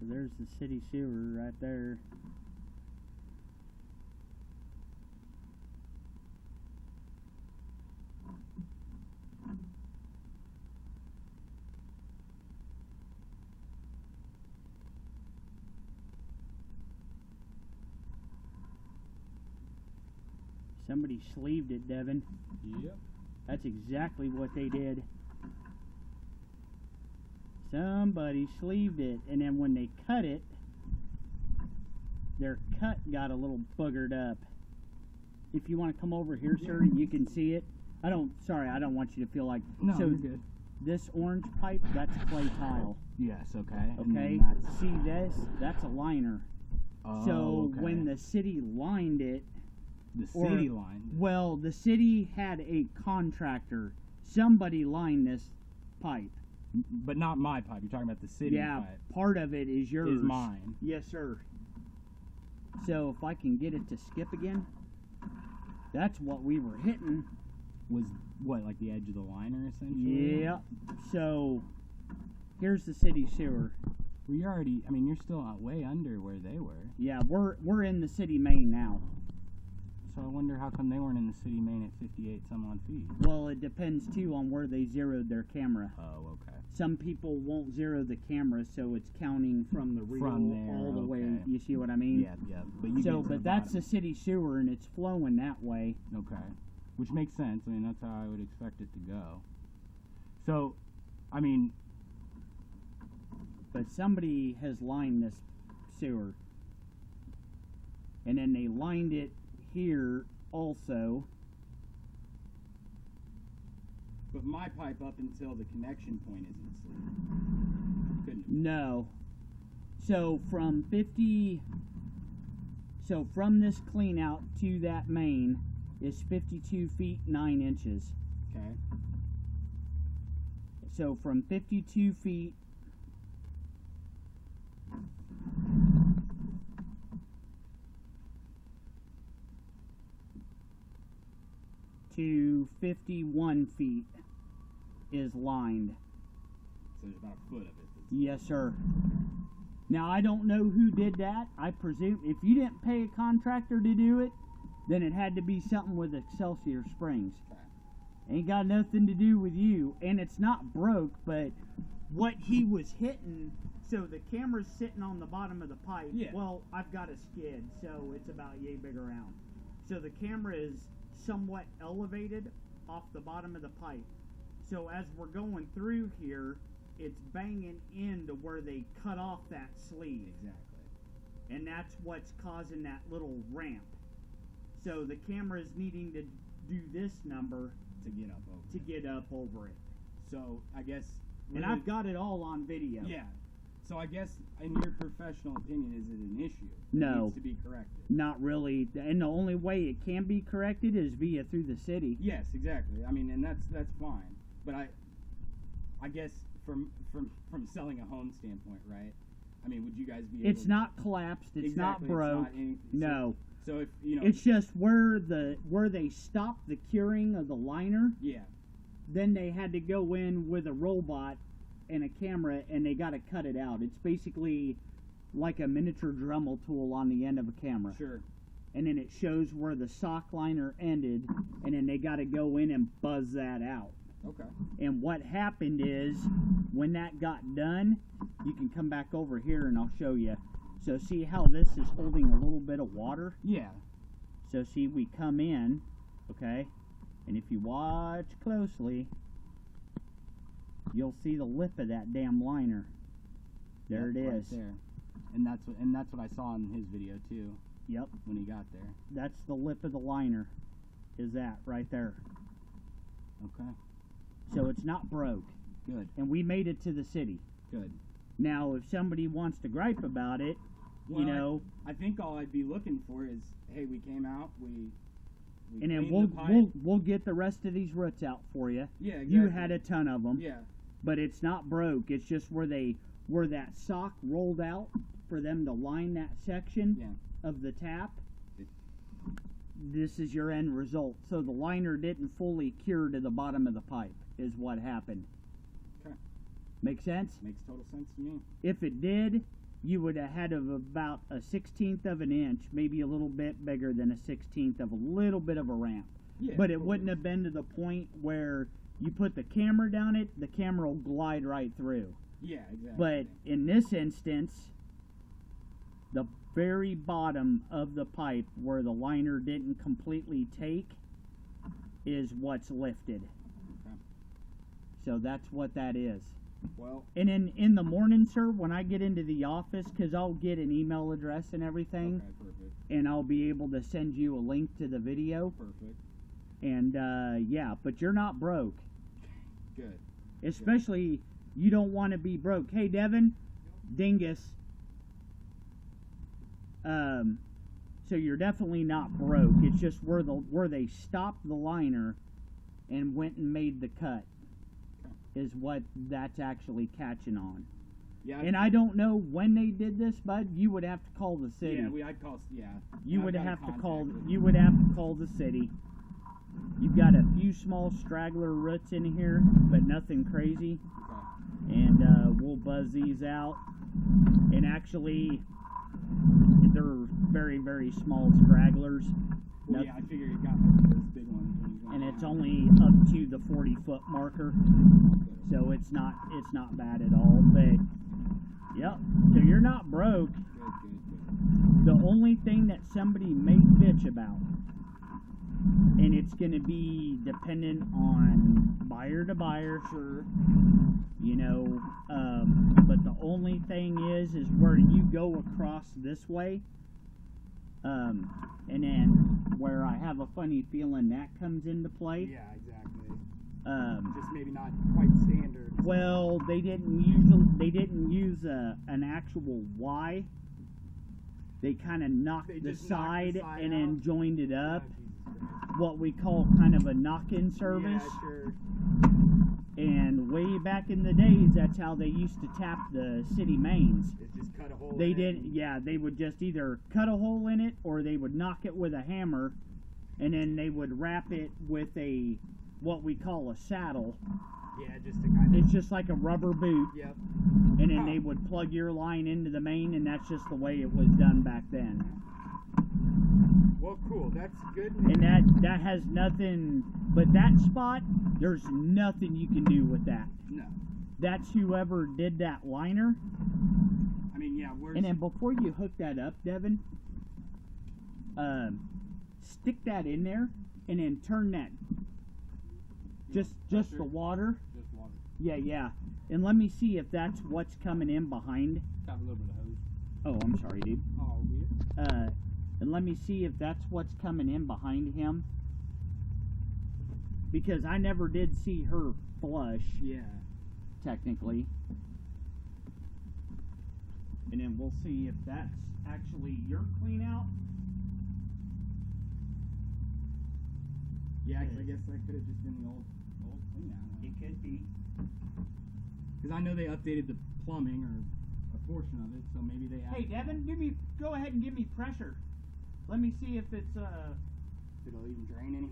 So there's the city sewer right there. Somebody sleeved it, Devin. Yep. That's exactly what they did. Somebody sleeved it, and then when they cut it, their cut got a little boogered up. If you want to come over here, sir, you can see it. Sorry, I don't want you to feel like... No, so you're good. This orange pipe, that's clay tile. Yes, okay. Okay, see this? That's a liner. Oh, so okay. when the city lined it... The city lined it? Well, the city had a contractor. Somebody lined this pipe. But not my pipe. You're talking about the city pipe. Yeah, part of it is yours. Is mine. Yes, sir. So if I can get it to skip again, that's what we were hitting. Was what, like the edge of the liner, essentially? Yeah. So here's the city sewer. Well, you're already. I mean, you're still way under where they were. Yeah, we're in the city main now. So I wonder how come they weren't in the city main at 58 some odd feet. Well, it depends too on where they zeroed their camera. Oh, okay. Some people won't zero the camera, so it's counting from the reel all the way. You see what I mean? Yeah, yeah. But that's the city sewer, and it's flowing that way. Okay. Which makes sense. I mean, that's how I would expect it to go. So, I mean... But somebody has lined this sewer. And then they lined it here also. But my pipe up until the connection point isn't sleeved. Couldn't. No. So from this clean out to that main is 52 feet 9 inches. Okay. So from 52 feet to 51 feet is lined. So there's about a foot of it. Yes, sir. Now, I don't know who did that. I presume if you didn't pay a contractor to do it, then it had to be something with Excelsior Springs. Okay. Ain't got nothing to do with you. And it's not broke, but what he was hitting, so the camera's sitting on the bottom of the pipe. Yeah. Well, I've got a skid, so it's about yay big around. So the camera is somewhat elevated off the bottom of the pipe. So as we're going through here, it's banging into where they cut off that sleeve. Exactly. And that's what's causing that little ramp. So the camera is needing to do this number to get up over it. So I guess... And I've got it all on video. Yeah. So I guess, in your professional opinion, is it an issue? No. It needs to be corrected? Not really. And the only way it can be corrected is via through the city. Yes, exactly. I mean, and that's fine. But I guess from selling a home standpoint, right? I mean, would you guys be able It's not collapsed. It's exactly, not broke. It's not anything. No. So if, you know... It's just where they stopped the curing of the liner. Yeah. Then they had to go in with a robot and a camera, and they got to cut it out. It's basically like a miniature Dremel tool on the end of a camera. Sure. And then it shows where the sock liner ended, and then they got to go in and buzz that out. Okay. And what happened is, when that got done, you can come back over here and I'll show you. So see how this is holding a little bit of water? Yeah. So see, we come in, okay, and if you watch closely, you'll see the lip of that damn liner. There it is. Right there. And that's what I saw in his video too. Yep. When he got there. That's the lip of the liner. Is that right there? Okay. So it's not broke. Good. And we made it to the city. Good. Now, if somebody wants to gripe about it, well, you know, I think all I'd be looking for is, hey, we came out, we and then cleaned the pipe. we'll get the rest of these roots out for you. Yeah, exactly. You had a ton of them. Yeah. But it's not broke. It's just where that sock rolled out for them to line that section of the tap. This is your end result. So the liner didn't fully cure to the bottom of the pipe is what happened. Okay. Make sense? Makes total sense to me. If it did, you would have had of about a 1/16 of an inch, maybe a little bit bigger than a 1/16 of a little bit of a ramp. Yeah, But it totally. wouldn't have been to the point where you put the camera down it, the camera will glide right through. Yeah, exactly. But in this instance, the very bottom of the pipe where the liner didn't completely take is what's lifted. Okay. So that's what that is. Well, And in the morning, sir, when I get into the office, because I'll get an email address and everything, okay, perfect. and I'll be able to send you a link to the video. Perfect. And yeah, but you're not broke. Good. Especially, you don't want to be broke. Hey, Devin, Dingus. So you're definitely not broke. It's just where they stopped the liner and went and made the cut is what that's actually catching on. Yeah. And I don't know when they did this, bud. You would have to call the city. Yeah, I'd call. Yeah. You I've would got a have to contact call. with- You would have to call the city. You've got a few small straggler roots in here, but nothing crazy. Okay. And we'll buzz these out. And actually, they're very, very small stragglers. Well, yeah, I figured you got like those big ones. And it's only up to the 40-foot marker, so it's not bad at all. But yep, so you're not broke. Good. The only thing that somebody may bitch about, and it's going to be dependent on buyer to buyer, sure, you know, but the only thing is where you go across this way, and then where I have a funny feeling that comes into play. Yeah, exactly. Just maybe not quite standard. Well, they didn't use an actual Y. They kind of knocked the side and then joined it up. What we call kind of a knock-in service. Yeah, sure. And way back in the days, that's how they used to tap the city mains. It's just cut a hole. They didn't. Yeah, they would just either cut a hole in it or they would knock it with a hammer, and then they would wrap it with what we call a saddle. Yeah, just to kind of. It's just like a rubber boot. Yep. And then they would plug your line into the main, and that's just the way it was done back then. Well, cool. That's good. And that has nothing, but that spot, there's nothing you can do with that. No. That's whoever did that liner. I mean, yeah. And then before you hook that up, Devin, stick that in there, and then turn that. Just the water. Just water. Yeah. And let me see if that's what's coming in behind. Got a little bit of hose. Oh, I'm sorry, dude. Oh, weird. And let me see if that's what's coming in behind him. Because I never did see her flush, Yeah. technically. And then we'll see if that's actually your clean out. Yeah, 'cause I guess that could have just been the old clean out. It could be. Because I know they updated the plumbing or a portion of it, so maybe they. Hey, Devin, go ahead and give me pressure. Let me see if it's If it'll even drain any.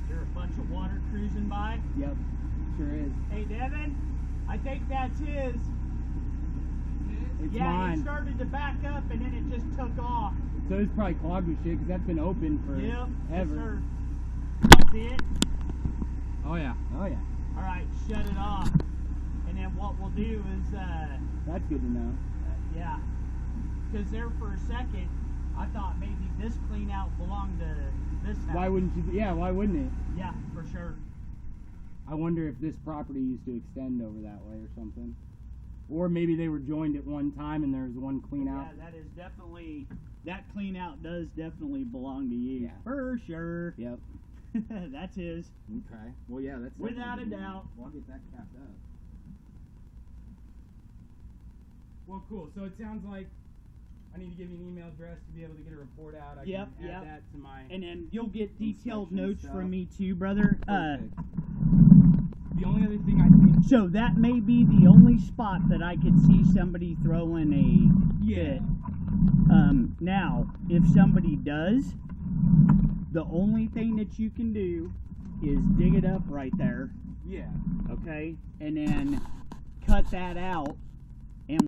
Is there a bunch of water cruising by? Yep, sure is. Hey, Devin, I think that's his. It's Yeah, mine. it started to back up and then it just took off. So it's probably clogged with shit because that's been open for Yep. Yes, ever. sir. See it? Oh yeah. Oh yeah. All right, shut it off. And then what we'll do is, That's good to know. yeah, because there for a second, I thought maybe this clean out belonged to this house. Why wouldn't you? Yeah, why wouldn't it? Yeah, for sure. I wonder if this property used to extend over that way or something. Or maybe they were joined at one time and there's one clean out. Yeah, that is definitely, that clean out does definitely belong to you. Yeah. For sure. Yep. That's his. Okay. Well, yeah, that's Without definitely a good. doubt. Well, I'll get that capped up. Well, cool. So it sounds like I need to give you an email address to be able to get a report out. I Yep, can add yep. that to my. And then you'll get detailed Inspection notes stuff. from me too, brother. Perfect. The only other thing I think. So that may be the only spot that I could see somebody throwing a Yeah. fit. Now, if somebody does, the only thing that you can do is dig it up right there, Yeah. okay, and then cut that out